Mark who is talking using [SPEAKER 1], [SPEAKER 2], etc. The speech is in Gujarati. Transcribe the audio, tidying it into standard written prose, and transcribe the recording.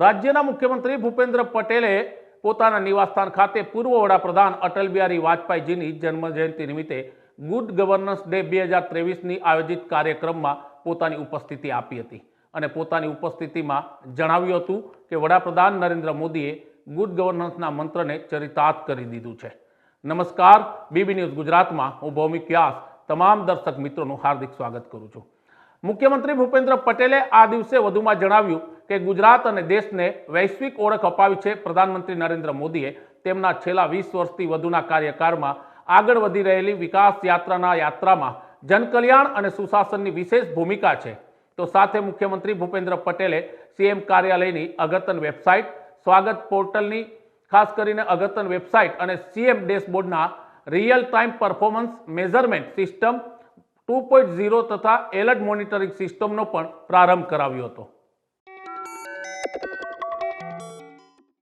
[SPEAKER 1] રાજ્યના મુખ્યમંત્રી ભૂપેન્દ્ર પટેલે પોતાના નિવાસસ્થાન ખાતે પૂર્વ વડાપ્રધાન અટલ બિહારી વાજપેયીજીની જન્મજયંતિ નિમિત્તે ગુડ ગવર્નન્સ ડે 2023ની આયોજિત કાર્યક્રમમાં પોતાની ઉપસ્થિતિ આપી હતી અને પોતાની ઉપસ્થિતિમાં જણાવ્યું હતું કે વડાપ્રધાન નરેન્દ્ર મોદીએ ગુડ ગવર્નન્સના મંત્રને ચરિતાર્થ કરી દીધું છે। નમસ્કાર, બીબી ન્યૂઝ ગુજરાતમાં હું ભૌમિક વ્યાસ તમામ દર્શક મિત્રોનું હાર્દિક સ્વાગત કરું છું। મુખ્યમંત્રી ભૂપેન્દ્ર પટેલે આ દિવસે વધુમાં જણાવ્યું કે ગુજરાત અને દેશને વૈશ્વિક ઓળખ અપાવી છે। પ્રધાનમંત્રી નરેન્દ્ર મોદીએ તેમના છેલ્લા 20 વર્ષથી વધુના કાર્યકાળમાં આગળ વધી રહેલી વિકાસ યાત્રામાં જનકલ્યાણ અને સુશાસનની વિશેષ ભૂમિકા છે। તો સાથે મુખ્યમંત્રી ભૂપેન્દ્ર પટેલે સીએમ કાર્યાલયની અગત્યની વેબસાઇટ, સ્વાગત પોર્ટલની ખાસ કરીને અગત્યની વેબસાઇટ અને સીએમ ડેશબોર્ડના real time performance measurement system 2.0 તથા એલર્ટ મોનિટરિંગ સિસ્ટમનો પણ પ્રારંભ કરાવ્યો હતો।